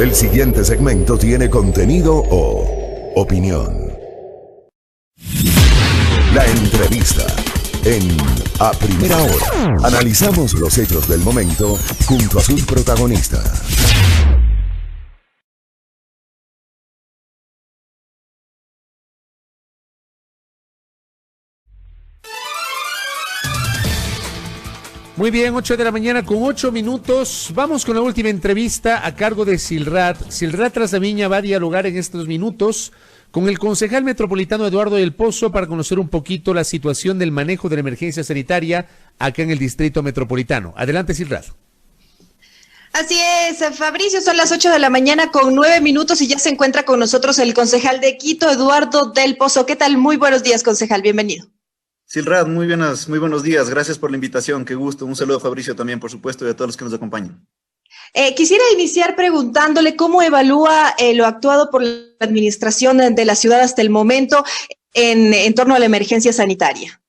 El siguiente segmento tiene contenido o opinión. La entrevista en A Primera Hora. Analizamos los hechos del momento junto a sus protagonistas. Muy bien, 8 de la mañana con 8 minutos. Vamos con la última entrevista a cargo de Silrat. Silrat Trasamiña va a dialogar en estos minutos con el concejal metropolitano Eduardo del Pozo para conocer un poquito la situación del manejo de la emergencia sanitaria acá en el distrito metropolitano. Adelante, Silrat. Así es, Fabricio, son las 8 de la mañana con 9 minutos y ya se encuentra con nosotros el concejal de Quito, Eduardo del Pozo. ¿Qué tal? Muy buenos días, concejal, bienvenido. Silrat, muy buenos días, gracias por la invitación, qué gusto. Un saludo a Fabricio también, por supuesto, y a todos los que nos acompañan. Quisiera iniciar preguntándole cómo evalúa lo actuado por la administración de la ciudad hasta el momento en torno a la emergencia sanitaria.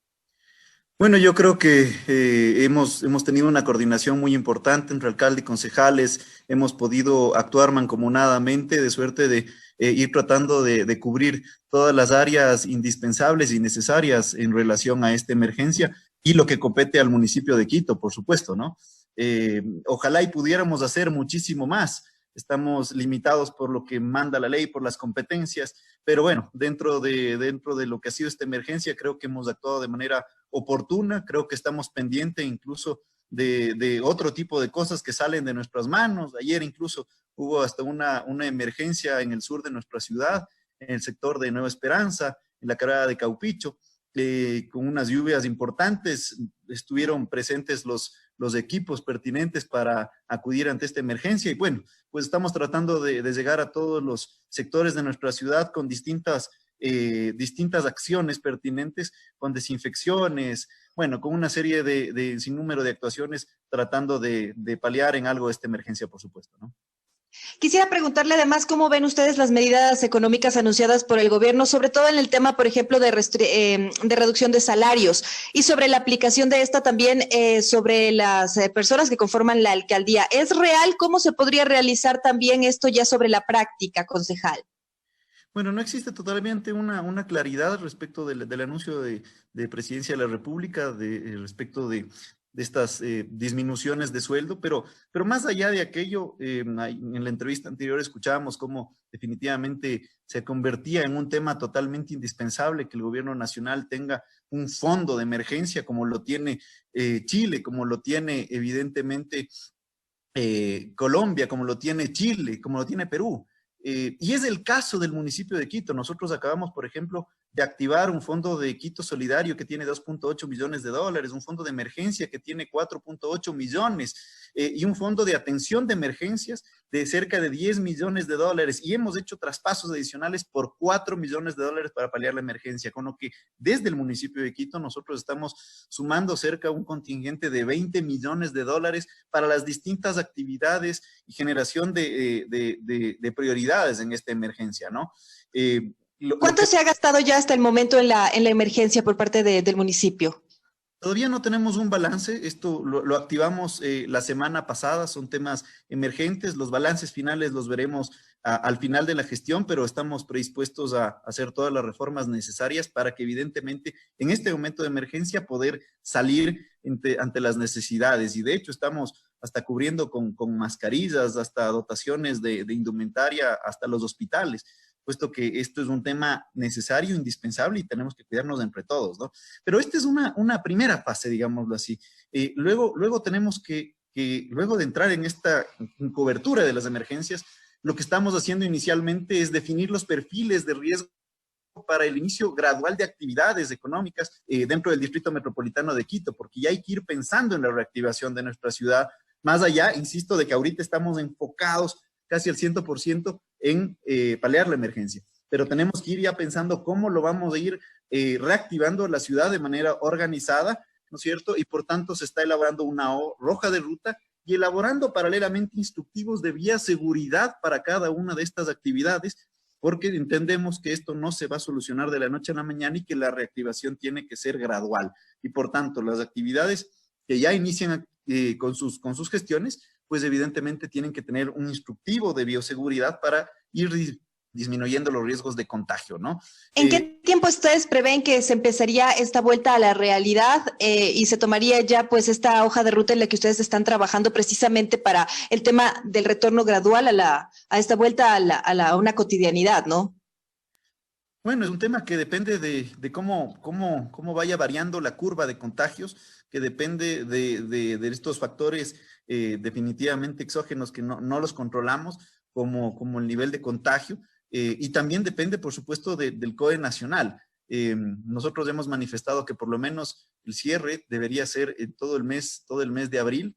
Bueno, yo creo que hemos tenido una coordinación muy importante entre alcalde y concejales, hemos podido actuar mancomunadamente de suerte de ir tratando de cubrir todas las áreas indispensables y necesarias en relación a esta emergencia y lo que compete al municipio de Quito, por supuesto, ¿no? Ojalá y pudiéramos hacer muchísimo más. Estamos limitados por lo que manda la ley, por las competencias, pero bueno, dentro de lo que ha sido esta emergencia, creo que hemos actuado de manera oportuna, creo que estamos pendientes incluso de otro tipo de cosas que salen de nuestras manos. Ayer incluso hubo hasta una emergencia en el sur de nuestra ciudad, en el sector de Nueva Esperanza, en la carrera de Caupicho, con unas lluvias importantes, estuvieron presentes los equipos pertinentes para acudir ante esta emergencia y bueno, pues estamos tratando de llegar a todos los sectores de nuestra ciudad con distintas acciones pertinentes, con desinfecciones, bueno, con una serie de sinnúmero de actuaciones tratando de paliar en algo esta emergencia, por supuesto, ¿no? Quisiera preguntarle además cómo ven ustedes las medidas económicas anunciadas por el gobierno, sobre todo en el tema, por ejemplo, de reducción de salarios y sobre la aplicación de esta también sobre las personas que conforman la alcaldía. ¿Es real? ¿Cómo se podría realizar también esto ya sobre la práctica, concejal? Bueno, no existe totalmente una claridad respecto del anuncio de Presidencia de la República, respecto de estas disminuciones de sueldo, pero más allá de aquello, en la entrevista anterior escuchábamos cómo definitivamente se convertía en un tema totalmente indispensable que el gobierno nacional tenga un fondo de emergencia como lo tiene Chile, como lo tiene evidentemente Colombia, como lo tiene Chile, como lo tiene Perú. Y es el caso del municipio de Quito. Nosotros acabamos, por ejemplo, de activar un fondo de Quito Solidario que tiene 2.8 millones de dólares, un fondo de emergencia que tiene 4.8 millones y un fondo de atención de emergencias de cerca de 10 millones de dólares. Y hemos hecho traspasos adicionales por 4 millones de dólares para paliar la emergencia, con lo que desde el municipio de Quito nosotros estamos sumando cerca de un contingente de 20 millones de dólares para las distintas actividades y generación de prioridades en esta emergencia, ¿no? ¿Cuánto se ha gastado ya hasta el momento en la emergencia por parte del municipio? Todavía no tenemos un balance, esto lo activamos la semana pasada, son temas emergentes, los balances finales los veremos al final de la gestión, pero estamos predispuestos a hacer todas las reformas necesarias para que evidentemente en este momento de emergencia poder salir ante las necesidades y de hecho estamos hasta cubriendo con mascarillas, hasta dotaciones de indumentaria, hasta los hospitales, puesto que esto es un tema necesario, indispensable y tenemos que cuidarnos entre todos, ¿no? Pero esta es una primera fase, digámoslo así. Luego tenemos que, luego de entrar en esta cobertura de las emergencias, lo que estamos haciendo inicialmente es definir los perfiles de riesgo para el inicio gradual de actividades económicas dentro del Distrito Metropolitano de Quito, porque ya hay que ir pensando en la reactivación de nuestra ciudad, más allá, insisto, de que ahorita estamos enfocados casi al 100% en paliar la emergencia. Pero tenemos que ir ya pensando cómo lo vamos a ir reactivando la ciudad de manera organizada, ¿no es cierto? Y por tanto se está elaborando una hoja de ruta y elaborando paralelamente instructivos de bioseguridad para cada una de estas actividades, porque entendemos que esto no se va a solucionar de la noche a la mañana y que la reactivación tiene que ser gradual. Y por tanto, las actividades que ya inician con sus gestiones, pues evidentemente tienen que tener un instructivo de bioseguridad para ir disminuyendo los riesgos de contagio, ¿no? ¿En qué tiempo ustedes prevén que se empezaría esta vuelta a la realidad y se tomaría ya pues esta hoja de ruta en la que ustedes están trabajando precisamente para el tema del retorno gradual a esta vuelta a una cotidianidad, ¿no? Bueno, es un tema que depende de cómo vaya variando la curva de contagios, que depende de estos factores definitivamente exógenos que no los controlamos, como el nivel de contagio. Y también depende, por supuesto, del COE nacional. Nosotros hemos manifestado que por lo menos el cierre debería ser en todo el mes de abril.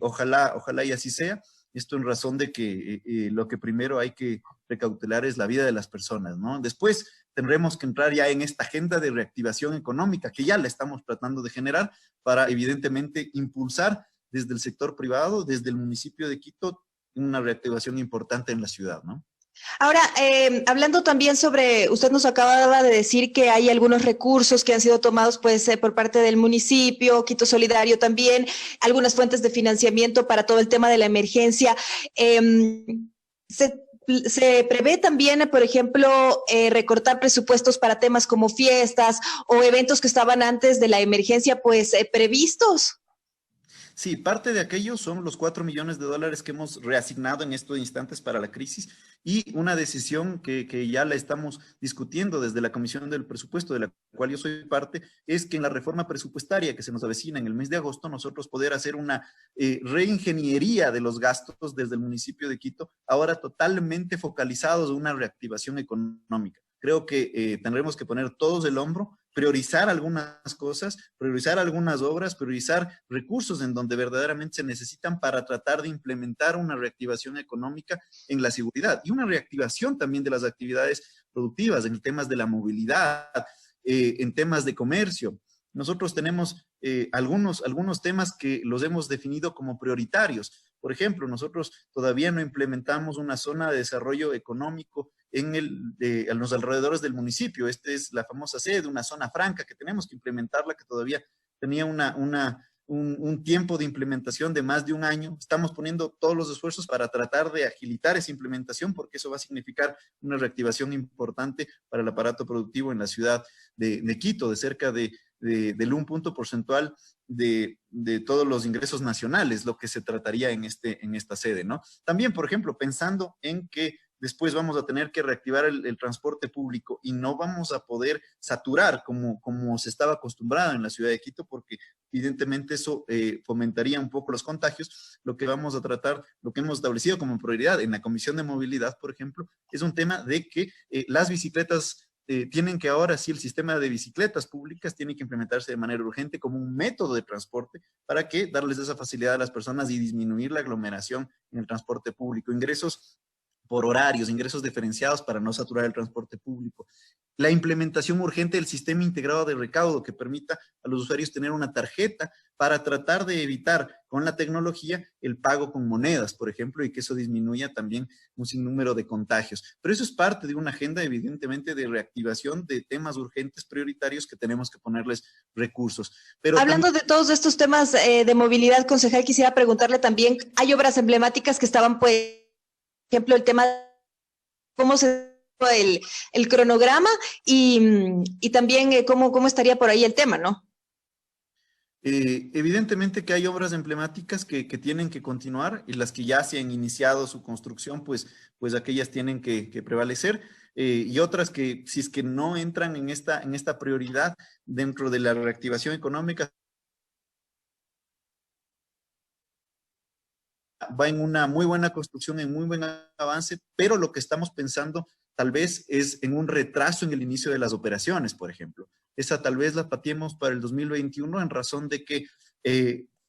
Ojalá y así sea. Esto en razón de que lo que primero hay que precautelar es la vida de las personas, ¿no? Después tendremos que entrar ya en esta agenda de reactivación económica que ya la estamos tratando de generar para evidentemente impulsar desde el sector privado, desde el municipio de Quito, una reactivación importante en la ciudad, ¿no? Ahora, hablando también sobre, usted nos acababa de decir que hay algunos recursos que han sido tomados pues, por parte del municipio, Quito Solidario también, algunas fuentes de financiamiento para todo el tema de la emergencia. ¿Se prevé también, por ejemplo, recortar presupuestos para temas como fiestas o eventos que estaban antes de la emergencia pues previstos? Sí, parte de aquello son los 4 millones de dólares que hemos reasignado en estos instantes para la crisis y una decisión que ya la estamos discutiendo desde la Comisión del Presupuesto, de la cual yo soy parte, es que en la reforma presupuestaria que se nos avecina en el mes de agosto, nosotros poder hacer una reingeniería de los gastos desde el municipio de Quito, ahora totalmente focalizados en una reactivación económica. Creo que tendremos que poner todos el hombro, priorizar algunas cosas, priorizar algunas obras, priorizar recursos en donde verdaderamente se necesitan para tratar de implementar una reactivación económica en la seguridad y una reactivación también de las actividades productivas en temas de la movilidad, en temas de comercio. Nosotros tenemos algunos temas que los hemos definido como prioritarios. Por ejemplo, nosotros todavía no implementamos una zona de desarrollo económico en los alrededores del municipio. Esta es la famosa sede, una zona franca que tenemos que implementarla, que todavía tenía un tiempo de implementación de más de un año. Estamos poniendo todos los esfuerzos para tratar de agilitar esa implementación, porque eso va a significar una reactivación importante para el aparato productivo en la ciudad de Quito, de cerca del 1 punto porcentual de todos los ingresos nacionales, lo que se trataría en esta sede, ¿no? También, por ejemplo, pensando en que después vamos a tener que reactivar el transporte público y no vamos a poder saturar como se estaba acostumbrado en la ciudad de Quito, porque evidentemente eso fomentaría un poco los contagios. Lo que vamos a tratar, lo que hemos establecido como prioridad en la Comisión de Movilidad, por ejemplo, es un tema de que las bicicletas tienen que ahora sí, el sistema de bicicletas públicas tiene que implementarse de manera urgente como un método de transporte para que darles esa facilidad a las personas y disminuir la aglomeración en el transporte público. Ingresos por horarios, ingresos diferenciados para no saturar el transporte público. La implementación urgente del sistema integrado de recaudo que permita a los usuarios tener una tarjeta para tratar de evitar con la tecnología el pago con monedas, por ejemplo, y que eso disminuya también un sinnúmero de contagios. Pero eso es parte de una agenda, evidentemente, de reactivación de temas urgentes prioritarios que tenemos que ponerles recursos. Pero hablando de todos estos temas de movilidad, concejal, quisiera preguntarle también, hay obras emblemáticas que estaban, pues, por ejemplo, el tema de cómo se el cronograma y también cómo estaría por ahí el tema, ¿no? Evidentemente que hay obras emblemáticas que tienen que continuar y las que ya se han iniciado su construcción, pues aquellas tienen que prevalecer y otras que si es que no entran en esta prioridad dentro de la reactivación económica, va en una muy buena construcción, en muy buen avance, pero lo que estamos pensando tal vez es en un retraso en el inicio de las operaciones, por ejemplo. Esa tal vez la pateemos para el 2021 en razón de que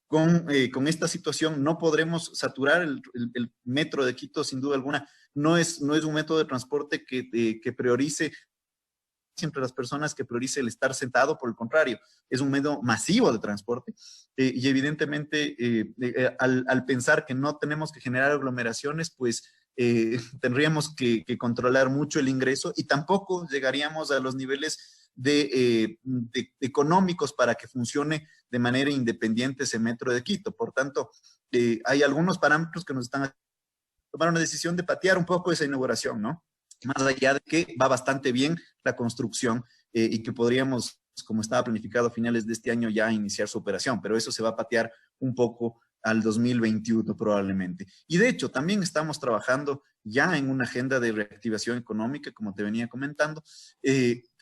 con esta situación no podremos saturar el metro de Quito, sin duda alguna. No es un método de transporte que priorice siempre las personas, que priorice el estar sentado, por el contrario, es un medio masivo de transporte y evidentemente al pensar que no tenemos que generar aglomeraciones, pues tendríamos que controlar mucho el ingreso y tampoco llegaríamos a los niveles de económicos para que funcione de manera independiente ese metro de Quito. Por tanto, hay algunos parámetros que nos están tomando una decisión de patear un poco esa inauguración, ¿no? Más allá de que va bastante bien la construcción y que podríamos, como estaba planificado a finales de este año, ya iniciar su operación, pero eso se va a patear un poco al 2021 probablemente. Y de hecho, también estamos trabajando ya en una agenda de reactivación económica, como te venía comentando,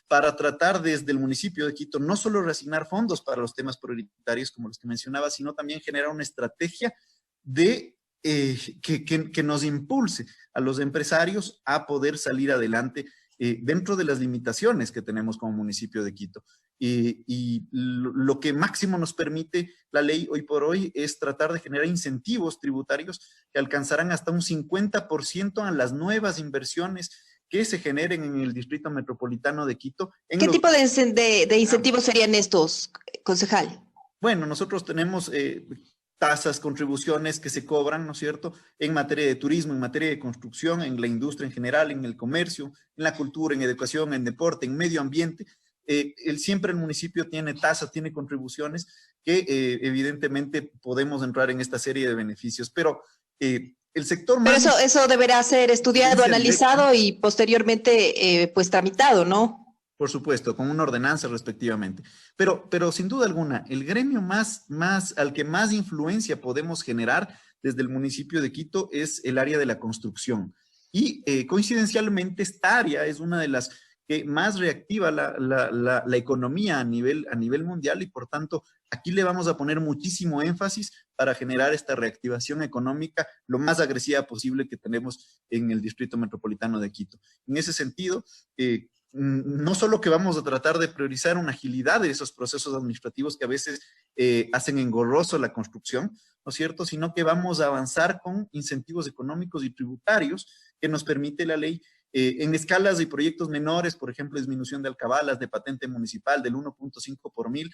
para tratar desde el municipio de Quito no solo reasignar fondos para los temas prioritarios como los que mencionaba, sino también generar una estrategia de que nos impulse a los empresarios a poder salir adelante dentro de las limitaciones que tenemos como municipio de Quito. Y lo que máximo nos permite la ley hoy por hoy es tratar de generar incentivos tributarios que alcanzarán hasta un 50% a las nuevas inversiones que se generen en el Distrito Metropolitano de Quito. ¿Qué tipo de incentivos serían estos, concejal? Bueno, nosotros tenemos tasas, contribuciones que se cobran, ¿no es cierto?, en materia de turismo, en materia de construcción, en la industria en general, en el comercio, en la cultura, en educación, en deporte, en medio ambiente. Siempre el municipio tiene tasas, tiene contribuciones que evidentemente podemos entrar en esta serie de beneficios, pero el sector más... Pero eso deberá ser estudiado, analizado y posteriormente pues tramitado, ¿no? Por supuesto, con una ordenanza respectivamente. Pero sin duda alguna, el gremio al que más influencia podemos generar desde el municipio de Quito es el área de la construcción. Y coincidencialmente esta área es una de las que más reactiva la economía a nivel mundial y por tanto aquí le vamos a poner muchísimo énfasis para generar esta reactivación económica lo más agresiva posible que tenemos en el Distrito Metropolitano de Quito. En ese sentido, no solo que vamos a tratar de priorizar una agilidad de esos procesos administrativos que a veces hacen engorroso la construcción, ¿no es cierto?, sino que vamos a avanzar con incentivos económicos y tributarios que nos permite la ley en escalas de proyectos menores, por ejemplo, disminución de alcabalas, de patente municipal del 1.5 por mil,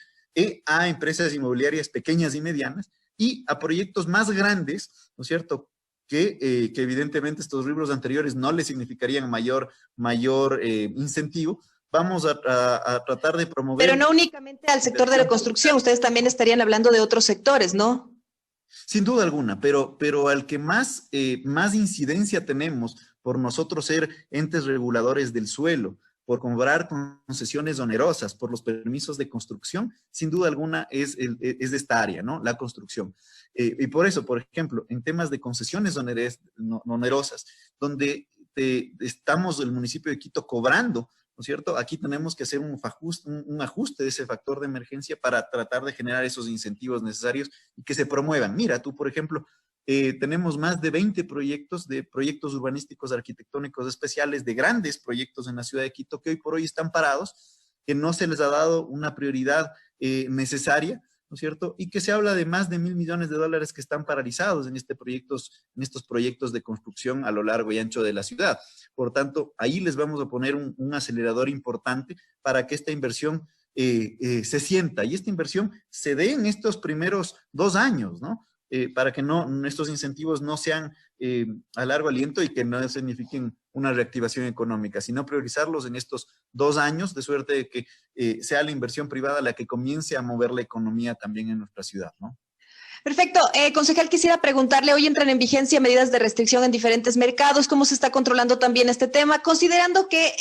a empresas inmobiliarias pequeñas y medianas, y a proyectos más grandes, ¿no es cierto?, que evidentemente estos rubros anteriores no le significarían mayor incentivo. Vamos a tratar de promover... Pero no únicamente al sector de la construcción, ustedes también estarían hablando de otros sectores, ¿no? Sin duda alguna, pero al que más incidencia tenemos por nosotros ser entes reguladores del suelo, por cobrar concesiones onerosas, por los permisos de construcción, sin duda alguna es de esta área, ¿no? La construcción. Y por eso, por ejemplo, en temas de concesiones onerosas, donde estamos el municipio de Quito cobrando, ¿no es cierto? Aquí tenemos que hacer un ajuste de ese factor de emergencia para tratar de generar esos incentivos necesarios y que se promuevan. Mira, tú, por ejemplo, tenemos más de 20 proyectos urbanísticos arquitectónicos especiales, de grandes proyectos en la ciudad de Quito que hoy por hoy están parados, que no se les ha dado una prioridad necesaria, ¿no es cierto? Y que se habla de más de $1.000 millones que están paralizados en estos proyectos de construcción a lo largo y ancho de la ciudad. Por tanto, ahí les vamos a poner un acelerador importante para que esta inversión se sienta y esta inversión se dé en estos primeros 2 años, ¿no? Para que estos incentivos no sean a largo aliento y que no signifiquen una reactivación económica, sino priorizarlos en estos 2 años, de suerte de que sea la inversión privada la que comience a mover la economía también en nuestra ciudad, ¿no? Perfecto. Concejal, quisiera preguntarle, hoy entran en vigencia medidas de restricción en diferentes mercados, ¿cómo se está controlando también este tema? Considerando que,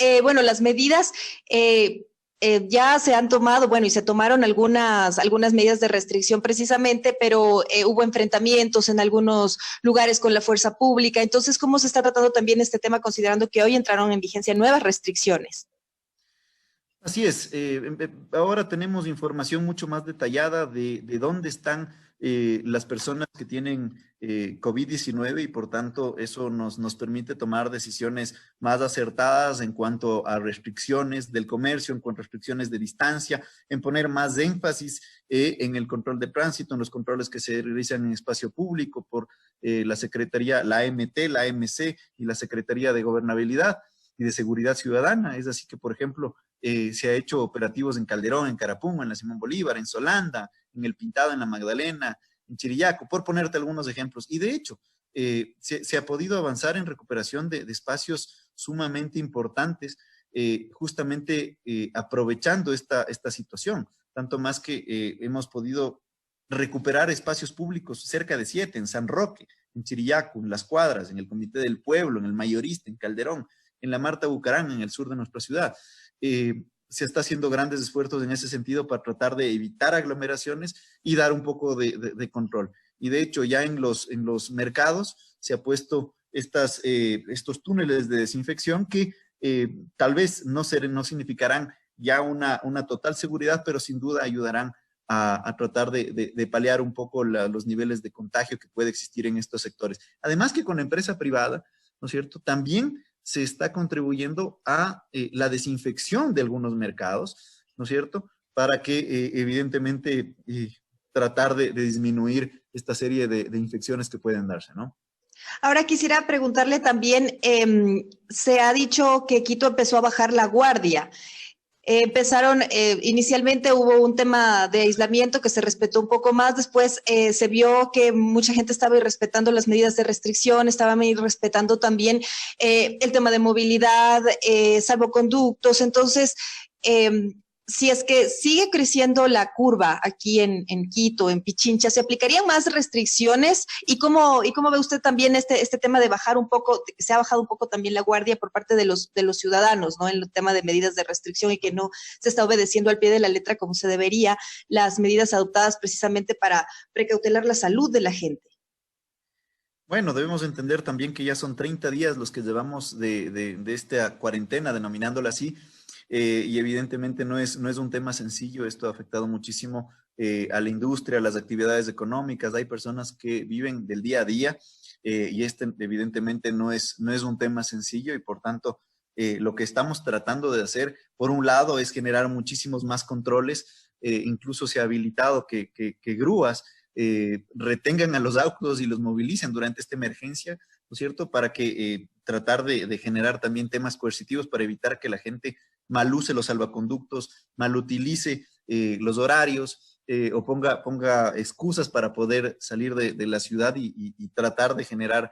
las medidas... ya se han tomado, y se tomaron algunas medidas de restricción precisamente, pero hubo enfrentamientos en algunos lugares con la fuerza pública. Entonces, ¿cómo se está tratando también este tema, considerando que hoy entraron en vigencia nuevas restricciones? Así es. Ahora tenemos información mucho más detallada de dónde están las personas que tienen COVID-19 y por tanto eso nos permite tomar decisiones más acertadas en cuanto a restricciones del comercio, en cuanto a restricciones de distancia, en poner más énfasis en el control de tránsito, en los controles que se realizan en espacio público por la Secretaría, la AMT, la AMC y la Secretaría de Gobernabilidad y de Seguridad Ciudadana. Es así que, por ejemplo, se ha hecho operativos en Calderón, en Carapungo, en la Simón Bolívar, en Solanda, en El Pintado, en la Magdalena, en Chirillaco, por ponerte algunos ejemplos. Y de hecho, se ha podido avanzar en recuperación de espacios sumamente importantes, justamente aprovechando esta situación, tanto más que hemos podido recuperar espacios públicos, cerca de 7, en San Roque, en Chirillaco, en Las Cuadras, en el Comité del Pueblo, en el Mayorista, en Calderón, en la Marta Bucarán, en el sur de nuestra ciudad. Se está haciendo grandes esfuerzos en ese sentido para tratar de evitar aglomeraciones y dar un poco de control. Y de hecho, ya en los mercados se ha puesto estos túneles de desinfección que tal vez no significarán ya una total seguridad, pero sin duda ayudarán a tratar de paliar un poco los niveles de contagio que puede existir en estos sectores. Además que con la empresa privada, ¿no es cierto?, también se está contribuyendo a la desinfección de algunos mercados, ¿no es cierto?, para que evidentemente tratar de disminuir esta serie de infecciones que pueden darse, ¿no? Ahora quisiera preguntarle también, se ha dicho que Quito empezó a bajar la guardia. Inicialmente hubo un tema de aislamiento que se respetó un poco más, después se vio que mucha gente estaba irrespetando las medidas de restricción, estaban irrespetando también el tema de movilidad, salvoconductos. Entonces, si es que sigue creciendo la curva aquí en Quito, en Pichincha, ¿se aplicarían más restricciones? ¿Y cómo ve usted también este tema de bajar un poco, que se ha bajado un poco también la guardia por parte de los ciudadanos, ¿no?, en el tema de medidas de restricción y que no se está obedeciendo al pie de la letra como se debería, las medidas adoptadas precisamente para precautelar la salud de la gente? Bueno, debemos entender también que ya son 30 días los que llevamos de esta cuarentena, denominándola así, y evidentemente no es un tema sencillo. Esto ha afectado muchísimo a la industria, a las actividades económicas. Hay personas que viven del día a día y evidentemente no es un tema sencillo, y por tanto lo que estamos tratando de hacer, por un lado, es generar muchísimos más controles. Incluso se ha habilitado que grúas retengan a los autos y los movilicen durante esta emergencia, ¿no es cierto?, para que tratar de generar también temas coercitivos para evitar que la gente maluse los salvaconductos, malutilice los horarios, o ponga excusas para poder salir de la ciudad y tratar de generar,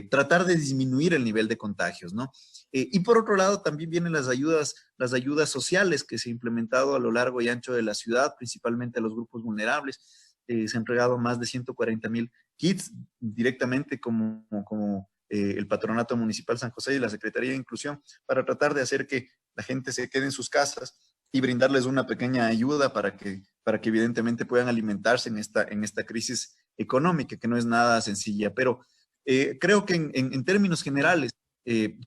tratar de disminuir el nivel de contagios, ¿no? Y por otro lado, también vienen las ayudas sociales que se han implementado a lo largo y ancho de la ciudad, principalmente a los grupos vulnerables. Se han entregado más de 140,000 kits directamente como el Patronato Municipal San José y la Secretaría de Inclusión, para tratar de hacer que la gente se quede en sus casas y brindarles una pequeña ayuda para que evidentemente puedan alimentarse en esta crisis económica, que no es nada sencilla. Pero creo que en términos generales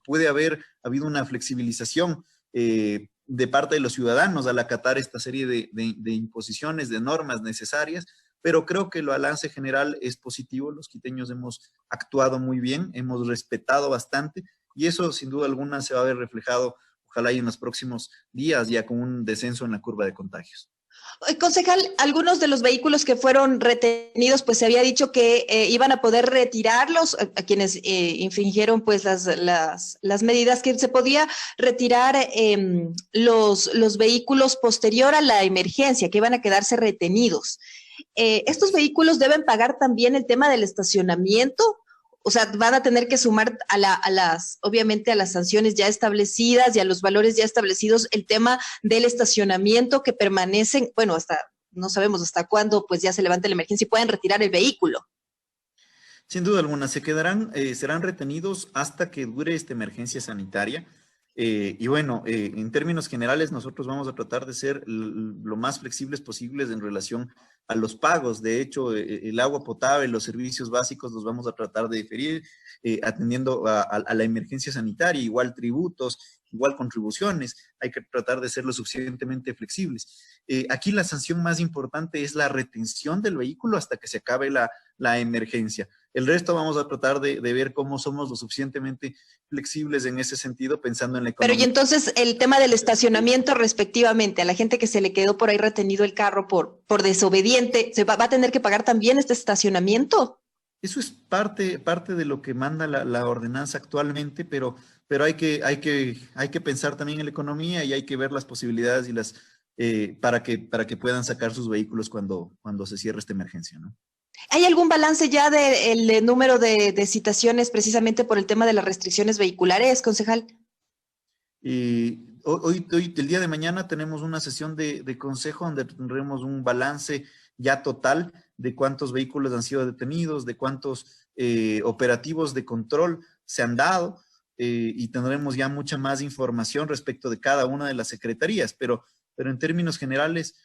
puede haber habido una flexibilización de parte de los ciudadanos al acatar esta serie de imposiciones, de normas necesarias, pero creo que el balance general es positivo. Los quiteños hemos actuado muy bien, hemos respetado bastante, y eso sin duda alguna se va a ver reflejado, ojalá y en los próximos días, ya con un descenso en la curva de contagios. Concejal, algunos de los vehículos que fueron retenidos, pues se había dicho que iban a poder retirarlos a quienes infringieron pues las medidas, que se podía retirar los vehículos posterior a la emergencia, que iban a quedarse retenidos. ¿Estos vehículos deben pagar también el tema del estacionamiento? O sea, van a tener que sumar obviamente a las sanciones ya establecidas y a los valores ya establecidos, el tema del estacionamiento, que permanecen, bueno, no sabemos hasta cuándo, pues ya se levante la emergencia y pueden retirar el vehículo. Sin duda alguna, serán retenidos hasta que dure esta emergencia sanitaria. Y bueno, en términos generales, nosotros vamos a tratar de ser lo más flexibles posibles en relación a los pagos. De hecho, el agua potable, los servicios básicos los vamos a tratar de diferir, atendiendo a la emergencia sanitaria, igual tributos, igual contribuciones. Hay que tratar de ser lo suficientemente flexibles. Aquí la sanción más importante es la retención del vehículo hasta que se acabe la emergencia. El resto vamos a tratar de ver cómo somos lo suficientemente flexibles en ese sentido, pensando en la economía. Pero y entonces el tema del estacionamiento respectivamente, a la gente que se le quedó por ahí retenido el carro por desobediente, ¿se va a tener que pagar también este estacionamiento? Eso es parte de lo que manda la ordenanza actualmente, pero hay que pensar también en la economía, y hay que ver las posibilidades y para que puedan sacar sus vehículos cuando se cierre esta emergencia, ¿no? ¿Hay algún balance ya del número de citaciones precisamente por el tema de las restricciones vehiculares, concejal? Hoy, el día de mañana, tenemos una sesión de consejo donde tendremos un balance ya total de cuántos vehículos han sido detenidos, de cuántos operativos de control se han dado, y tendremos ya mucha más información respecto de cada una de las secretarías, pero en términos generales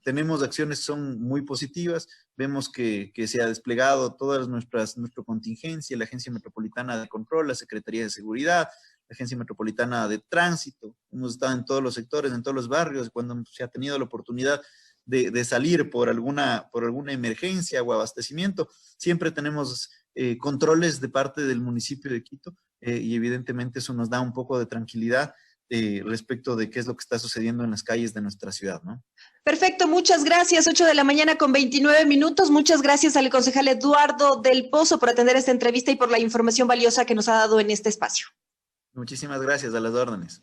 tenemos acciones que son muy positivas. Vemos que se ha desplegado todas nuestra contingencia, la Agencia Metropolitana de Control, la Secretaría de Seguridad, la Agencia Metropolitana de Tránsito. Hemos estado en todos los sectores, en todos los barrios, cuando se ha tenido la oportunidad de salir por alguna emergencia o abastecimiento. Siempre tenemos controles de parte del municipio de Quito, y evidentemente eso nos da un poco de tranquilidad respecto de qué es lo que está sucediendo en las calles de nuestra ciudad, ¿no? Perfecto, muchas gracias. 8 de la mañana con 29 minutos. Muchas gracias al concejal Eduardo del Pozo por atender esta entrevista y por la información valiosa que nos ha dado en este espacio. Muchísimas gracias, a las órdenes.